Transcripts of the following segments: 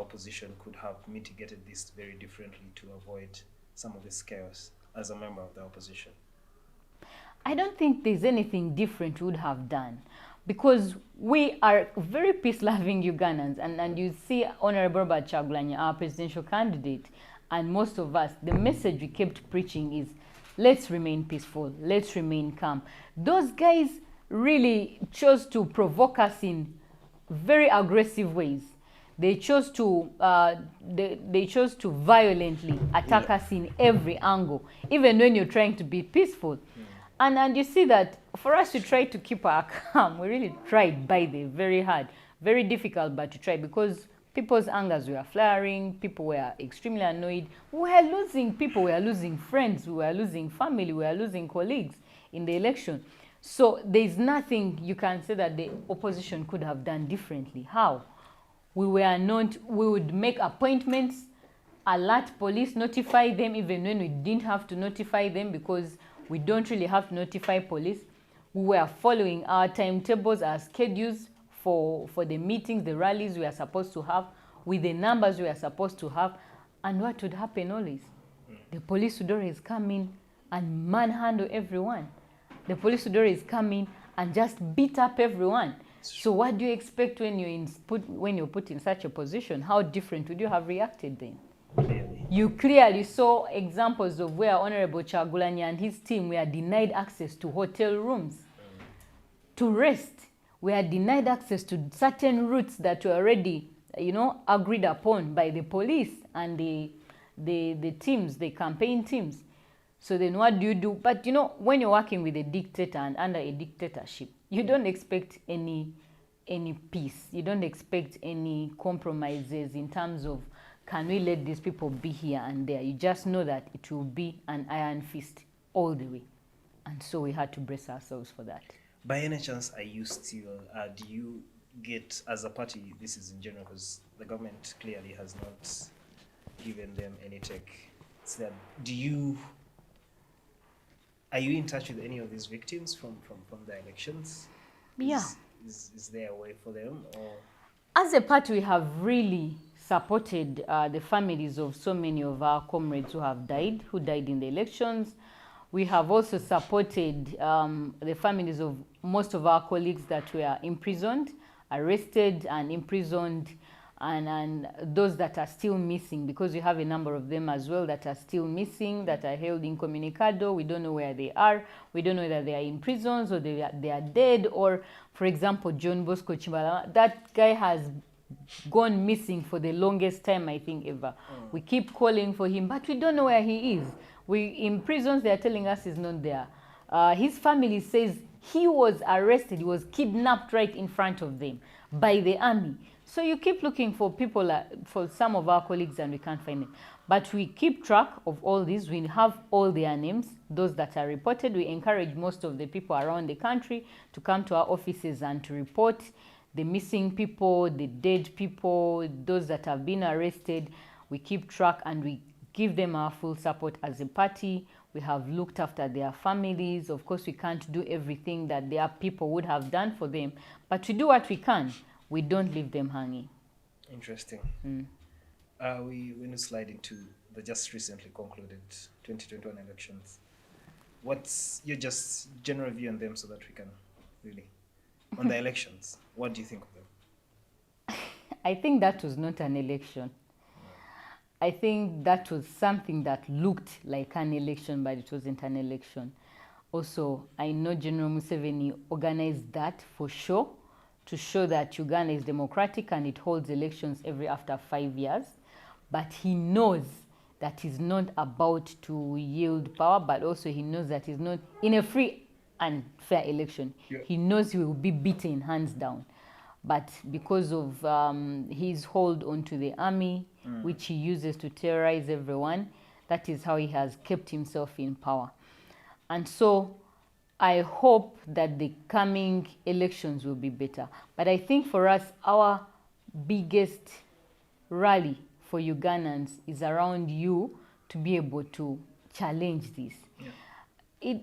opposition could have mitigated this very differently to avoid some of this chaos as a member of the opposition? I don't think there's anything different we would have done, because we are very peace-loving Ugandans, and you see Honorable Robert Kyagulanyi, our presidential candidate, and most of us, the message we kept preaching is, let's remain peaceful, let's remain calm. Those guys really chose to provoke us in very aggressive ways. They chose to violently attack us in every angle, even when you're trying to be peaceful. And you see that for us to try to keep our calm, we really tried by the very hard, very difficult, but to try, because people's angers were flaring, people were extremely annoyed. We were losing people, we were losing friends, we were losing family, we were losing colleagues in the election. So there's nothing you can say that the opposition could have done differently. How? We would make appointments, alert police, notify them even when we didn't have to notify them, because we don't really have to notify police. We were following our timetables, our schedules for the meetings, the rallies we are supposed to have, with the numbers we are supposed to have. And what would happen always? The police would always come in and manhandle everyone. The police would always come in and just beat up everyone. So what do you expect when you're put in such a position? How different would you have reacted then? Clearly. You clearly saw examples of where Honorable Kyagulanyi and his team were denied access to hotel rooms to rest. We are denied access to certain routes that were already, agreed upon by the police and the teams, the campaign teams. So then what do you do? But when you're working with a dictator and under a dictatorship, you don't expect any peace. You don't expect any compromises in terms of, can we let these people be here and there? You just know that it will be an iron fist all the way. And so we had to brace ourselves for that. By any chance, are you still, do you get, as a party, this is in general, because the government clearly has not given them any tech, so that are you in touch with any of these victims from the elections? Yeah. Is there a way for them? Or? As a party, we have really supported the families of so many of our comrades who died in the elections. We have also supported the families of most of our colleagues that were imprisoned, arrested and imprisoned, and those that are still missing, because we have a number of them as well that are still missing, that are held incommunicado. We don't know where they are. We don't know whether they are in prisons or they are dead. Or, for example, John Bosco Chimbala, that guy has gone missing for the longest time, I think, ever. We keep calling for him, but we don't know where he is. In prisons, they are telling us he's not there. His family says he was arrested, he was kidnapped right in front of them by the army. So you keep looking for people, for some of our colleagues, and we can't find them. But we keep track of all these. We have all their names, those that are reported. We encourage most of the people around the country to come to our offices and to report the missing people, the dead people, those that have been arrested. We keep track and we give them our full support as a party. We have looked after their families. Of course, we can't do everything that their people would have done for them, but we do what we can. We don't leave them hanging. Interesting. We will slide into the just recently concluded 2021 elections. What's your just general view on them, so that we can really, on the elections, what do you think of them? I think that was not an election. I think that was something that looked like an election, but it wasn't an election. Also, I know General Museveni organized that for sure, to show that Uganda is democratic and it holds elections after 5 years. But he knows that he's not about to yield power, but also he knows that he's not in a free and fair election. Yeah. He knows he will be beaten hands down. But because of his hold onto the army, which he uses to terrorize everyone, that is how he has kept himself in power. And so I hope that the coming elections will be better. But I think for us, our biggest rally for Ugandans is around you to be able to challenge this. Yeah.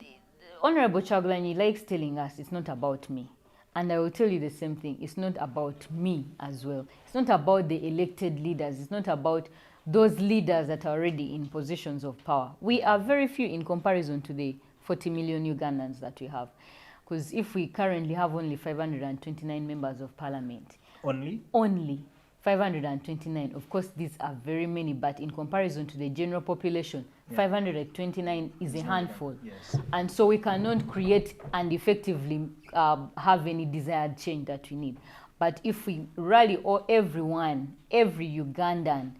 Honorable Kyagulanyi likes telling us it's not about me. And I will tell you the same thing. It's not about me as well. It's not about the elected leaders. It's not about those leaders that are already in positions of power. We are very few in comparison to the 40 million Ugandans that we have. Because if we currently have only 529 members of parliament. Only 529. Of course, these are very many, but in comparison to the general population, 529 is a handful. Yes. And so we cannot create and effectively have any desired change that we need. But if we rally everyone, every Ugandan,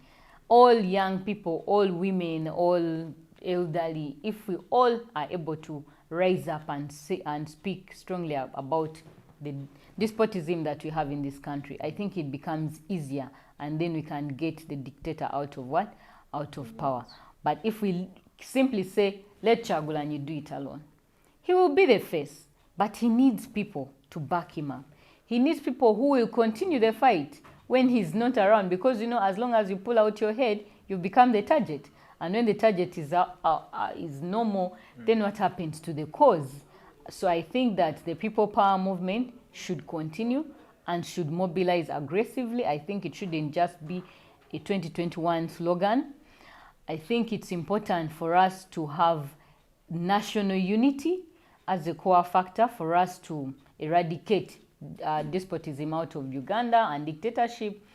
all young people, all women, all elderly, if we all are able to rise up and say and speak strongly about the despotism that we have in this country, I think it becomes easier, and then we can get the dictator out of what? Out of power. But if we simply say, let Chagulanyi do it alone, he will be the face, but he needs people to back him up. He needs people who will continue the fight when he's not around, because, you know, as long as you pull out your head, you become the target. And when the target is no more, then what happens to the cause? So I think that the people power movement should continue and should mobilize aggressively. I think it shouldn't just be a 2021 slogan. I think it's important for us to have national unity as a core factor for us to eradicate despotism out of Uganda and dictatorship.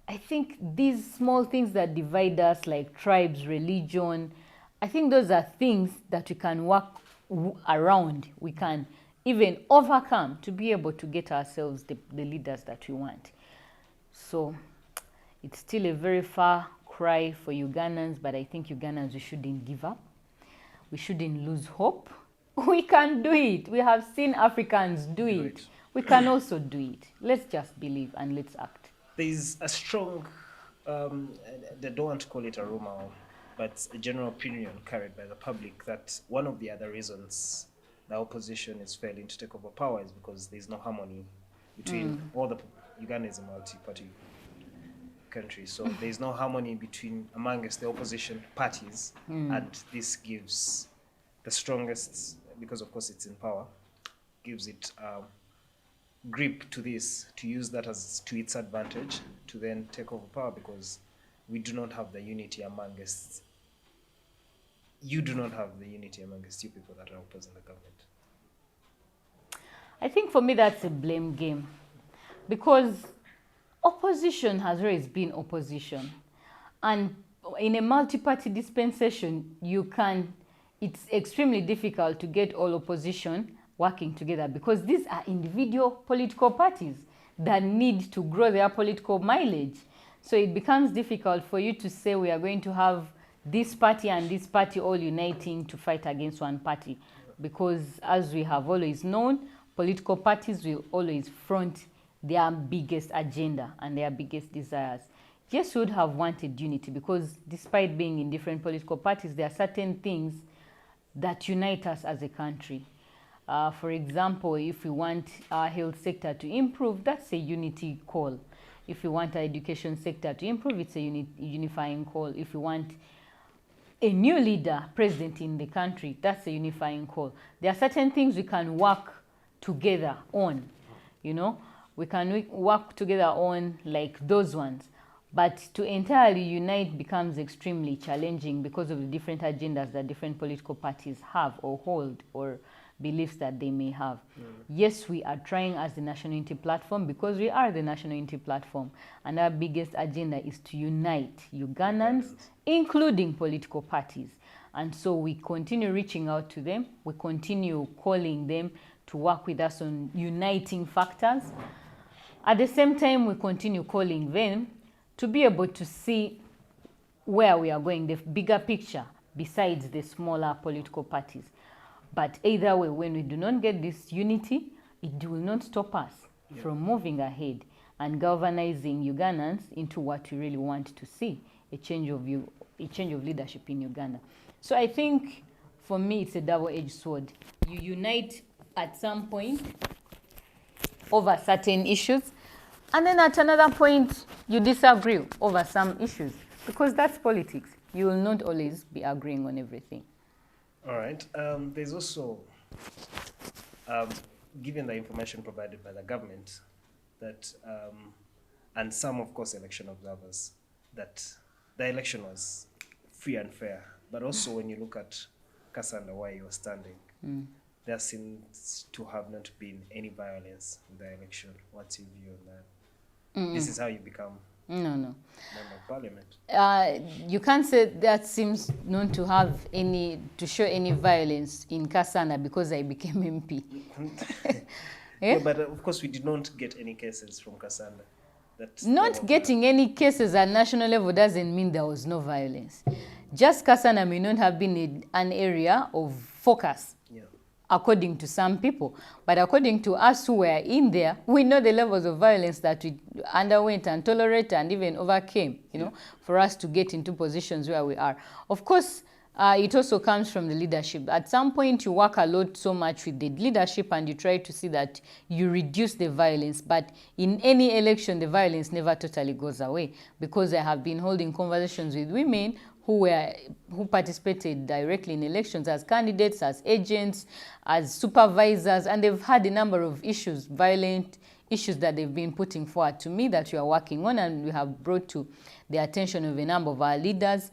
I think these small things that divide us, like tribes, religion, I think those are things that we can work around. We can even overcome to be able to get ourselves the leaders that we want. So it's still a very far cry for Ugandans, but I think Ugandans, we shouldn't give up. We shouldn't lose hope. We can do it. We have seen Africans do it. We can also do it. Let's just believe and let's act. There's a strong, they don't want to call it a rumor, but a general opinion carried by the public that one of the other reasons the opposition is failing to take over power is because there's no harmony between all the Uganda is a multi-party country, so there's no harmony amongst the opposition parties, and this gives the strongest, because of course it's in power, gives it grip to this, to use that as to its advantage to then take over power, because we do not have the unity amongst, you do not have the unity amongst you people that are opposing the government. I think for me that's a blame game, because opposition has always been opposition, and in a multi-party dispensation it's extremely difficult to get all opposition working together, because these are individual political parties that need to grow their political mileage. So it becomes difficult for you to say we are going to have this party and this party all uniting to fight against one party, because as we have always known, political parties will always front their biggest agenda and their biggest desires. Yes, we would have wanted unity, because despite being in different political parties, there are certain things that unite us as a country. For example, if we want our health sector to improve, that's a unity call. If we want our education sector to improve, it's a unifying call. If we want a new leader present in the country, that's a unifying call. There are certain things we can work together on, you know. We can work together on, like those ones. But to entirely unite becomes extremely challenging because of the different agendas that different political parties have or hold, or beliefs that they may have. Yes, we are trying as the National Unity Platform, because we are the National Unity Platform, and our biggest agenda is to unite Ugandans, including political parties. And so we continue reaching out to them. We continue calling them to work with us on uniting factors. At the same time, we continue calling them to be able to see where we are going, the bigger picture, besides the smaller political parties. But either way, when we do not get this unity, it will not stop us from moving ahead and galvanizing Ugandans into what we really want to see, a change of leadership in Uganda. So I think, for me, it's a double-edged sword. You unite at some point over certain issues, and then at another point, you disagree over some issues, because that's politics. You will not always be agreeing on everything. All right. There's also given the information provided by the government, that and some, of course, election observers, that the election was free and fair. But also, when you look at Kasanda, where you were standing, there seems to have not been any violence in the election. What's your view on that? This is how you become No. member of parliament. You can't say that seems not to have to show any violence in Kasana because I became MP. Yeah, but of course, we did not get any cases from Kasanda. Not getting any cases at national level doesn't mean there was no violence. Just Kasana may not have been an area of focus, according to some people. But according to us who were in there, we know the levels of violence that we underwent and tolerated and even overcame, for us to get into positions where we are. Of course, it also comes from the leadership. At some point, you work a lot so much with the leadership and you try to see that you reduce the violence. But in any election, the violence never totally goes away, because I have been holding conversations with women who participated directly in elections as candidates, as agents, as supervisors, and they've had a number of issues, violent issues that they've been putting forward to me that we are working on and we have brought to the attention of a number of our leaders.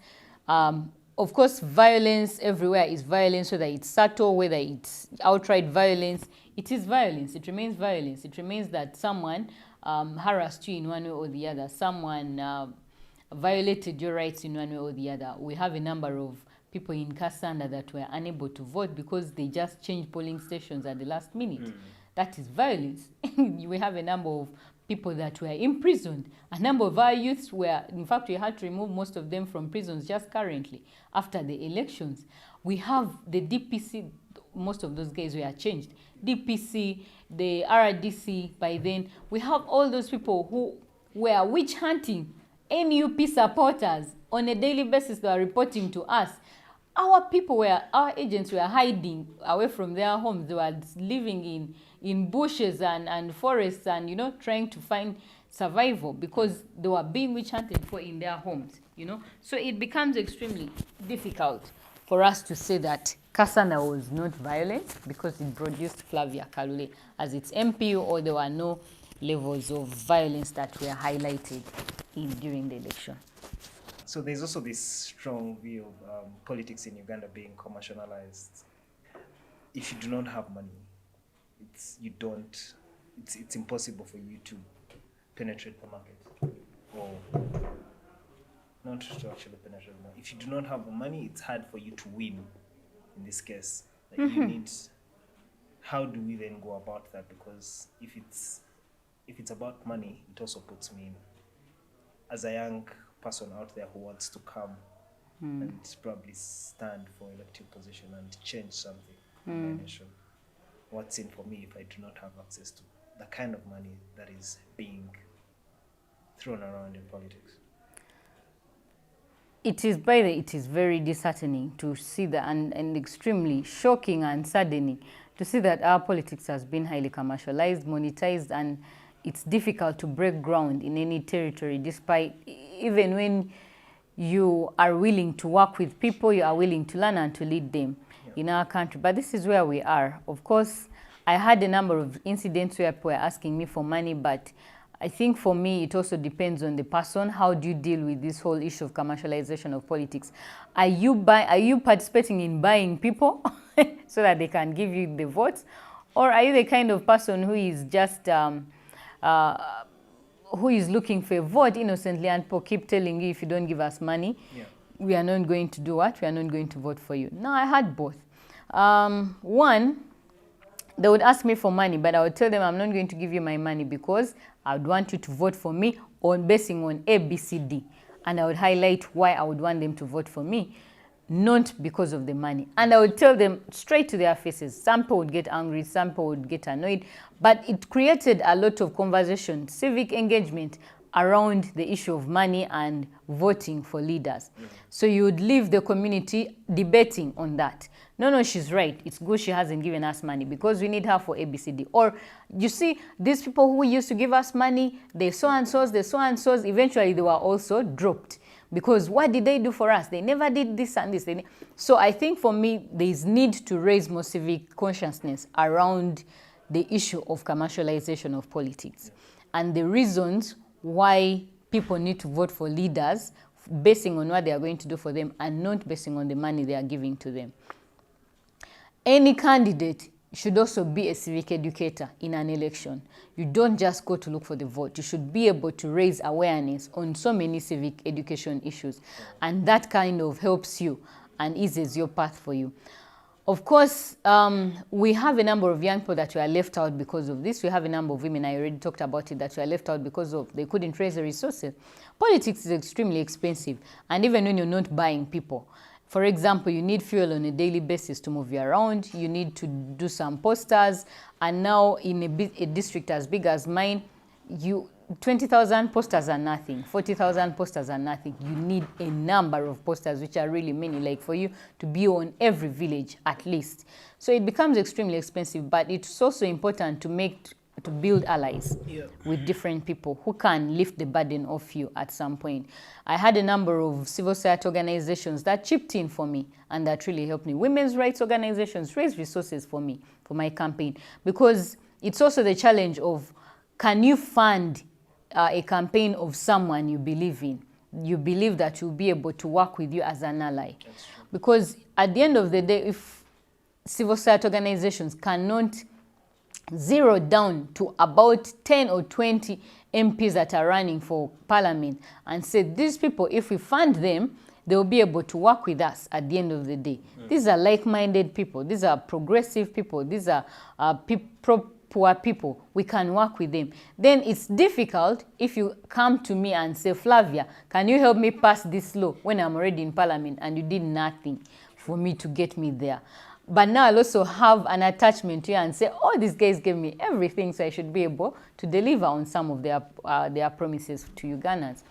Of course, violence everywhere is violence, whether it's subtle, whether it's outright violence. It is violence. It remains violence. It remains that someone harassed you in one way or the other. Someone violated your rights in one way or the other. We have a number of people in Kasanda that were unable to vote because they just changed polling stations at the last minute. That is violence. We have a number of people that were imprisoned. A number of our youths were, in fact, we had to remove most of them from prisons just currently after the elections. We have the DPC, most of those guys were changed. DPC, the RDC by then. We have all those people who were witch hunting NUP supporters on a daily basis. They were reporting to us. Our agents were hiding away from their homes. They were living in bushes and forests and, trying to find survival because they were being witch hunted for in their homes, So it becomes extremely difficult for us to say that Kasana was not violent because it produced Flavia Kalule as its MP, or there were no levels of violence that were highlighted during the election. So there's also this strong view of politics in Uganda being commercialized. If you do not have money, it's impossible for you to penetrate the market, or not to actually penetrate the market. If you do not have the money, it's hard for you to win. In this case, you need. How do we then go about that? Because if it's about money, it also puts me in, as a young person out there who wants to come and probably stand for elective position and change something in my nation. What's in for me if I do not have access to the kind of money that is being thrown around in politics? It is very disheartening to see that, and extremely shocking and saddening to see that our politics has been highly commercialized, monetized, and it's difficult to break ground in any territory, despite even when you are willing to work with people, you are willing to learn and to lead them in our country. But this is where we are. Of course, I had a number of incidents where people were asking me for money, but I think for me, it also depends on the person. How do you deal with this whole issue of commercialization of politics? Are you participating in buying people so that they can give you the votes? Or are you the kind of person who is just who is looking for a vote innocently, and people keep telling you, if you don't give us money, we are not going to do what? We are not going to vote for you. No, I had both. One, they would ask me for money, but I would tell them I'm not going to give you my money because I would want you to vote for me basing on A, B, C, D. And I would highlight why I would want them to vote for me, not because of the money. And I would tell them straight to their faces. Some people would get angry, some people would get annoyed, but it created a lot of conversation, civic engagement around the issue of money and voting for leaders. So you would leave the community debating on that. No, she's right. It's good she hasn't given us money because we need her for ABCD. Or you see, these people who used to give us money, they so-and-sos, eventually they were also dropped. Because what did they do for us? They never did this and this. So I think for me, there is need to raise more civic consciousness around the issue of commercialization of politics and the reasons why people need to vote for leaders basing on what they are going to do for them and not basing on the money they are giving to them. Any candidate should also be a civic educator in an election. You don't just go to look for the vote. You should be able to raise awareness on so many civic education issues, and that kind of helps you and eases your path for you. Of course, we have a number of young people that were left out because of this. We have a number of women, I already talked about it, that were left out because of they couldn't raise the resources. Politics is extremely expensive, and even when you're not buying people. For example, you need fuel on a daily basis to move you around. You need to do some posters, and now in a district as big as mine, 20,000 posters are nothing, 40,000 posters are nothing. You need a number of posters, which are really many, like for you to be on every village at least. So it becomes extremely expensive, but it's also important to build allies with different people who can lift the burden off you at some point. I had a number of civil society organizations that chipped in for me and that really helped me. Women's rights organizations raised resources for me, for my campaign, because it's also the challenge of, can you fund a campaign of someone you believe in? You believe that you'll be able to work with you as an ally. Because at the end of the day, if civil society organizations cannot zero down to about 10 or 20 MPs that are running for parliament and say, these people, if we fund them, they will be able to work with us at the end of the day. These are like-minded people. These are progressive people. These are poor people. We can work with them. Then it's difficult if you come to me and say, Flavia, can you help me pass this law when I'm already in parliament and you did nothing for me to get me there. But now I'll also have an attachment to you and say, oh, these guys gave me everything, so I should be able to deliver on some of their promises to Ugandans.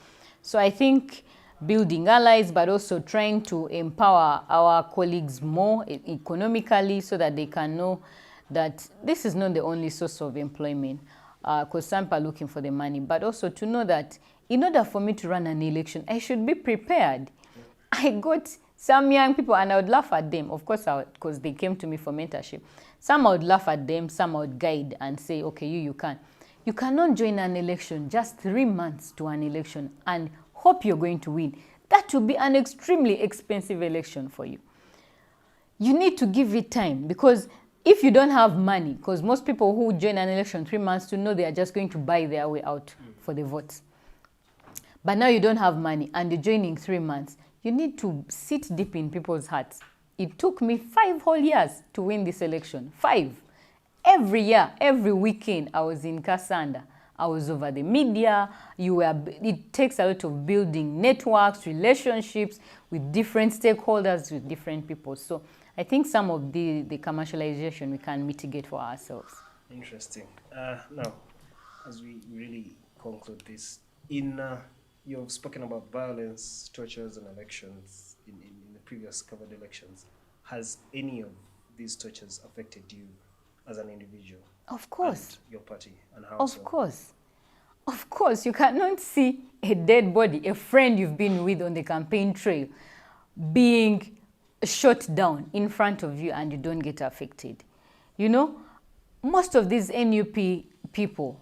So I think building allies, but also trying to empower our colleagues more economically so that they can know that this is not the only source of employment, because some people are looking for the money, but also to know that in order for me to run an election, I should be prepared. I got some young people, and I would laugh at them, of course, because they came to me for mentorship. Some I would laugh at them, some I would guide and say, okay, you can. You cannot join an election just 3 months to an election and hope you're going to win. That will be an extremely expensive election for you. You need to give it time, because if you don't have money, because most people who join an election 3 months to know they are just going to buy their way out for the votes. But now you don't have money and you're joining 3 months. You need to sit deep in people's hearts. It took me 5 whole years to win this election. 5. Every year, every weekend, I was in Kasanda. I was over the media. It takes a lot of building networks, relationships with different stakeholders, with different people. So I think some of the commercialization we can mitigate for ourselves. Interesting. Now, as we really conclude this, you've spoken about violence, tortures, and elections in the previous covered elections. Has any of these tortures affected you as an individual? Of course. And your party? And how Of so? course. Of course. You cannot see a dead body, a friend you've been with on the campaign trail, being shot down in front of you and you don't get affected. You know, most of these NUP people,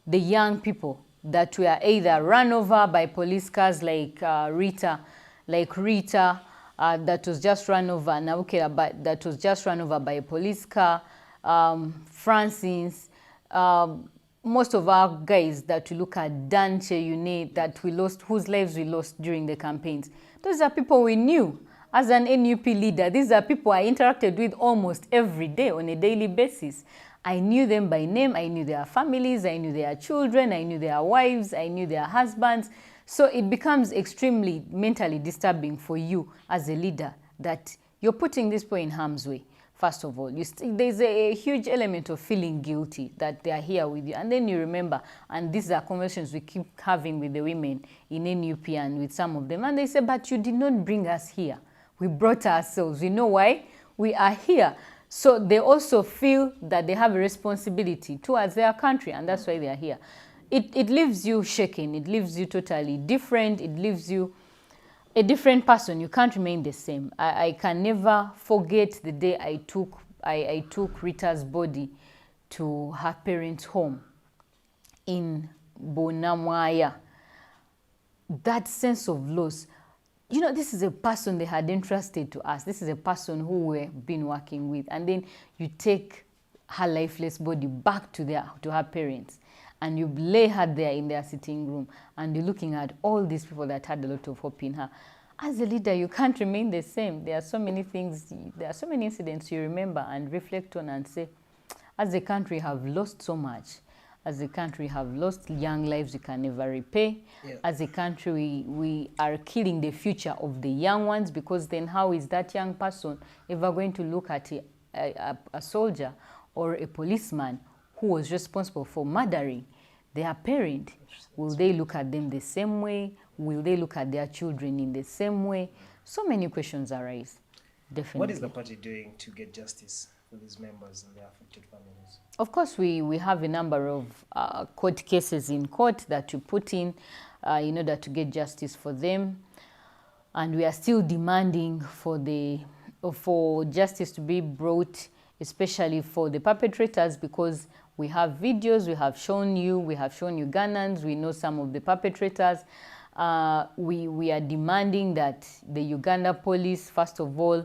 the young people, that were either run over by police cars like Rita, that was just run over, Naukera, but that was just run over by a police car, Francis, most of our guys that we look at, Danche, that we lost, whose lives we lost during the campaigns. Those are people we knew as an NUP leader. These are people I interacted with almost every day on a daily basis. I knew them by name, I knew their families, I knew their children, I knew their wives, I knew their husbands. So it becomes extremely mentally disturbing for you as a leader that you're putting this people in harm's way. First of all, there's a huge element of feeling guilty that they are here with you. And then you remember, and these are conversations we keep having with the women in NUP and with some of them, and they say, but you did not bring us here. We brought ourselves. You know why? We are here. So they also feel that they have a responsibility towards their country, and that's why they are here. It leaves you shaken. It leaves you totally different. It leaves you a different person. You can't remain the same. I can never forget the day I took Rita's body to her parents' home in Bonamwaya. That sense of loss, you know, this is a person they had entrusted to us. This is a person who we've been working with. And then you take her lifeless body back to her parents, and you lay her there in their sitting room, and you're looking at all these people that had a lot of hope in her. As a leader, you can't remain the same. There are so many things, there are so many incidents you remember and reflect on and say, as a country, have lost so much. As a country, have lost young lives we can never repay. Yeah. As a country, we are killing the future of the young ones, because then how is that young person ever going to look at a soldier or a policeman who was responsible for murdering their parent? Will they look at them the same way? Will they look at their children in the same way? So many questions arise, definitely. What is the party doing to get justice for these members and their affected families? Of course, we have a number of court cases in court that you put in order to get justice for them. And we are still demanding for justice to be brought, especially for the perpetrators, because we have videos, we have shown Ugandans, we know some of the perpetrators. We are demanding that the Uganda police, first of all,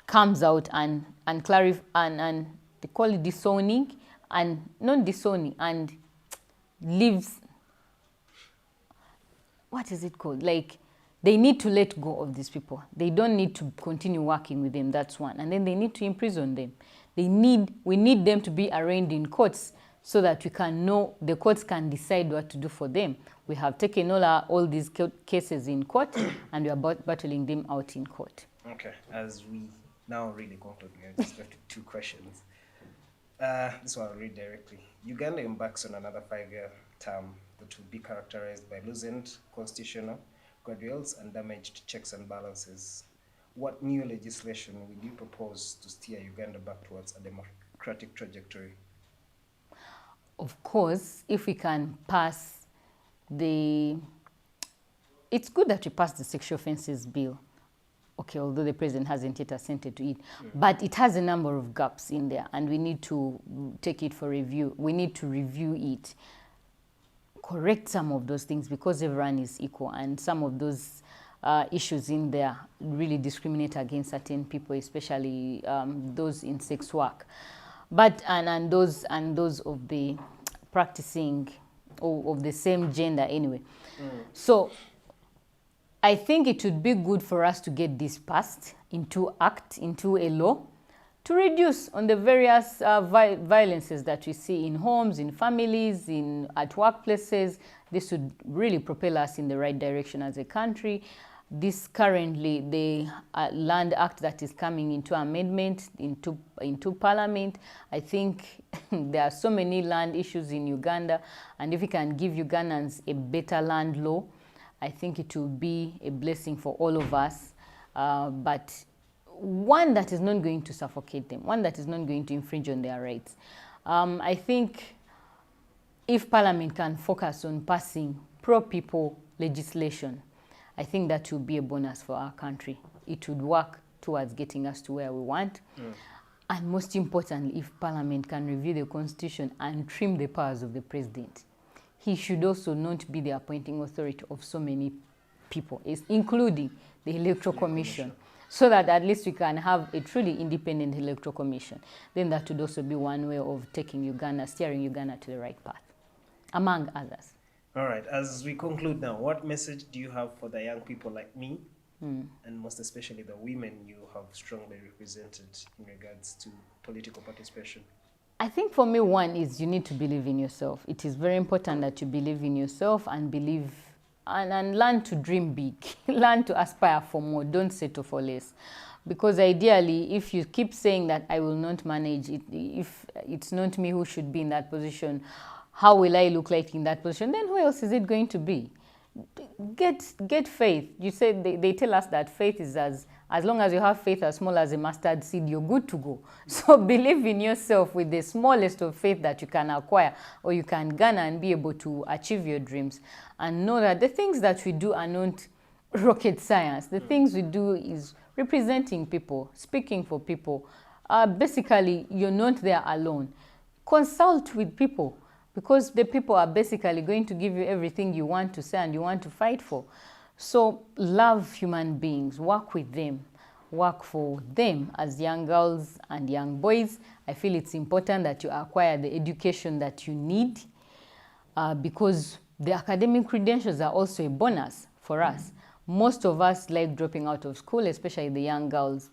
comes out and clarify and they call it disowning and non-disowning and leaves, what is it called? Like, they need to let go of these people. They don't need to continue working with them, that's one. And then they need to imprison them. We need them to be arraigned in courts so that we can know, the courts can decide what to do for them. We have taken all these cases in court and we are battling them out in court. Okay, as we now really conclude, we have just got 2 questions. This one I'll read directly. Uganda embarks on another 5-year term that will be characterized by loosened constitutional guardrails and damaged checks and balances. What new legislation will you propose to steer Uganda back towards a democratic trajectory? Of course, if we can pass it's good that we pass the sexual offences bill. Okay, although the president hasn't yet assented to it, but it has a number of gaps in there, and we need to take it for review. We need to review it, correct some of those things, because everyone is equal, and some of those issues in there really discriminate against certain people, especially those in sex work, but and those of the practicing of the same gender anyway. So I think it would be good for us to get this passed into a law, to reduce on the various violences that we see in homes, in families, at workplaces. This would really propel us in the right direction as a country. This currently, the Land Act that is coming into amendment into Parliament, I think there are so many land issues in Uganda, and if we can give Ugandans a better land law, I think it will be a blessing for all of us, but one that is not going to suffocate them, one that is not going to infringe on their rights. I think if Parliament can focus on passing pro-people legislation, I think that will be a bonus for our country. It would work towards getting us to where we want. And most importantly, if Parliament can review the Constitution and trim the powers of the president, he should also not be the appointing authority of so many people, including the Electoral Commission, so that at least we can have a truly independent Electoral Commission. Then that would also be one way of steering Uganda to the right path, among others. All right, as we conclude now, what message do you have for the young people like me, and most especially the women you have strongly represented in regards to political participation? I think for me, one is you need to believe in yourself. It is very important that you believe in yourself and believe and learn to dream big. Learn to aspire for more. Don't settle for less. Because ideally, if you keep saying that I will not manage it, if it's not me who should be in that position, how will I look like in that position? Then who else is it going to be? Get faith. You said they tell us that faith is as long as you have faith as small as a mustard seed, you're good to go. So believe in yourself with the smallest of faith that you can acquire or you can garner and be able to achieve your dreams. And know that the things that we do are not rocket science. The things we do is representing people, speaking for people, basically you're not there alone. Consult with people, because the people are basically going to give you everything you want to say and you want to fight for. So love human beings, work with them, work for them as young girls and young boys. I feel it's important that you acquire the education that you need, because the academic credentials are also a bonus for us. Most of us like dropping out of school, especially the young girls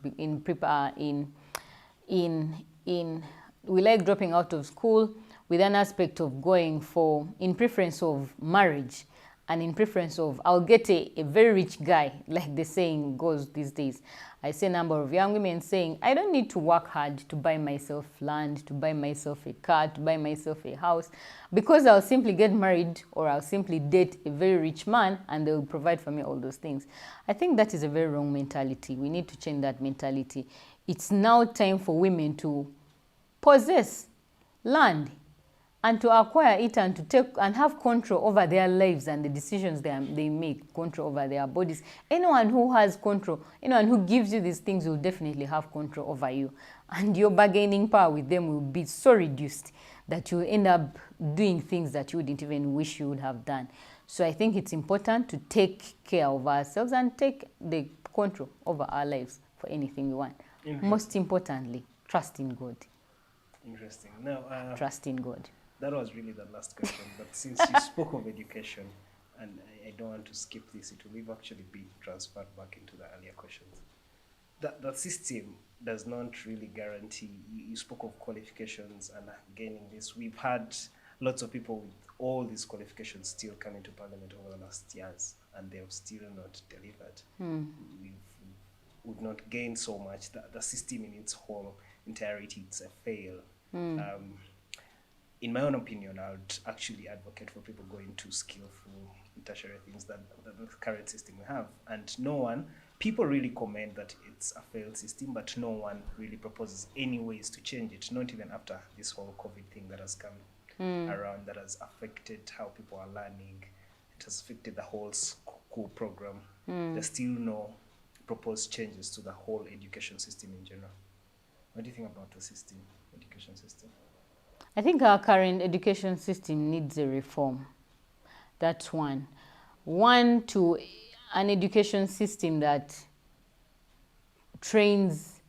we like dropping out of school with an aspect of going for, in preference of marriage, and in preference of, I'll get a very rich guy, like the saying goes these days. I see a number of young women saying, I don't need to work hard to buy myself land, to buy myself a car, to buy myself a house, because I'll simply get married or I'll simply date a very rich man and they'll provide for me all those things. I think that is a very wrong mentality. We need to change that mentality. It's now time for women to possess land and to acquire it and to take and have control over their lives and the decisions they make, control over their bodies. Anyone who has control, anyone who gives you these things will definitely have control over you. And your bargaining power with them will be so reduced that you'll end up doing things that you wouldn't even wish you would have done. So I think it's important to take care of ourselves and take the control over our lives for anything we want. Most importantly, trust in God. Interesting. Now, trust in God. That was really the last question, but since you spoke of education, and I don't want to skip this, it will actually be transferred back into the earlier questions. The system does not really guarantee, you spoke of qualifications and gaining this. We've had lots of people with all these qualifications still coming to Parliament over the last years, and they have still not delivered. We've not gained so much. The system in its whole entirety, it's a fail. In my own opinion, I would actually advocate for people going to skillful tertiary things than the current system we have. And people really comment that it's a failed system, but no one really proposes any ways to change it, not even after this whole COVID thing that has come around, that has affected how people are learning. It has affected the whole school program. There's still no proposed changes to the whole education system in general. What do you think about the education system? I think our current education system needs a reform. That's one. One, to an education system that trains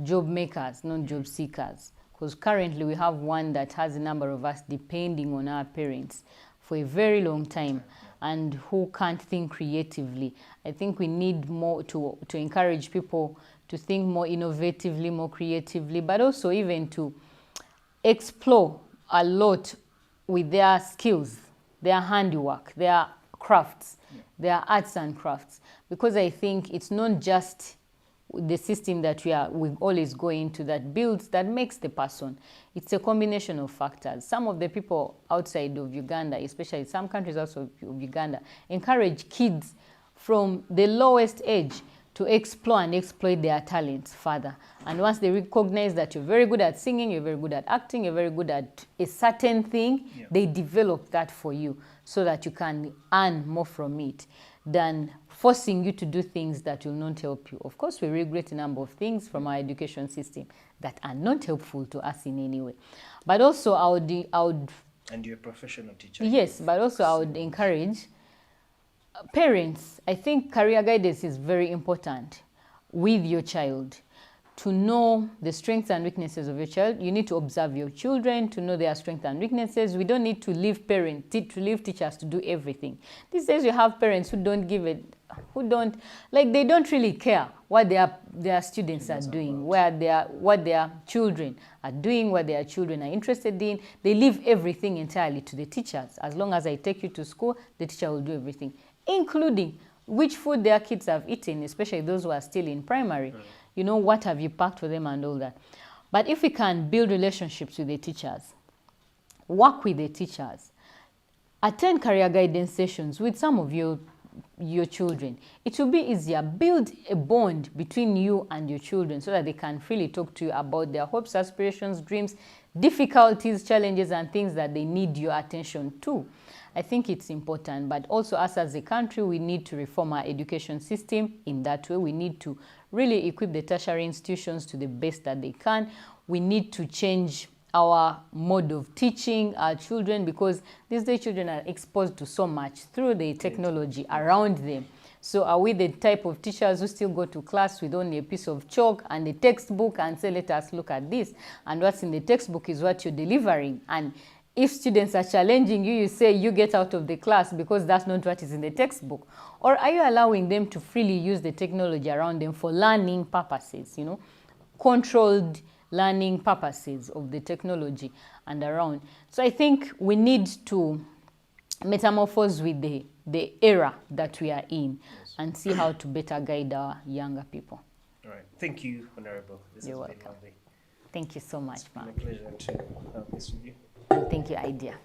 job makers, not job seekers. Because currently we have one that has a number of us depending on our parents for a very long time and who can't think creatively. I think we need more to encourage people to think more innovatively, more creatively, but also even to explore a lot with their skills, their handiwork, their crafts, their arts and crafts. Because I think it's not just the system that we always go into that builds, that makes the person. It's a combination of factors. Some of the people outside of Uganda, especially some countries outside of Uganda, encourage kids from the lowest age to explore and exploit their talents further. And once they recognize that you're very good at singing, you're very good at acting, you're very good at a certain thing, they develop that for you so that you can earn more from it than forcing you to do things that will not help you. Of course, we regret a number of things from our education system that are not helpful to us in any way. But also, I would and you're a professional teacher. Yes, but also I would encourage parents. I think career guidance is very important with your child. To know the strengths and weaknesses of your child, you need to observe your children to know their strengths and weaknesses. We don't need to leave teachers to do everything. These days you have parents who don't they don't really care what their students are doing, what their children are doing, what their children are interested in. They leave everything entirely to the teachers. As long as I take you to school, the teacher will do everything, including which food their kids have eaten, especially those who are still in primary. You know, what have you packed for them and all that. But if we can build relationships with the teachers, work with the teachers, attend career guidance sessions with some of your children, it will be easier. Build a bond between you and your children so that they can freely talk to you about their hopes, aspirations, dreams, difficulties, challenges, and things that they need your attention to. I think it's important, but also us as a country, we need to reform our education system in that way. We need to really equip the tertiary institutions to the best that they can. We need to change our mode of teaching our children, because these days children are exposed to so much through the technology around them. So are we the type of teachers who still go to class with only a piece of chalk and a textbook and say, let us look at this, and what's in the textbook is what you're delivering? And if students are challenging you, you say you get out of the class because that's not what is in the textbook? Or are you allowing them to freely use the technology around them for learning purposes, you know, controlled learning purposes of the technology and around? So I think we need to metamorphose with the era that we are in, and see how to better guide our younger people. All right. Thank you, Honorable. You're welcome. Thank you so much, ma'am. It's been a pleasure to have this with you. Thank you, Idea.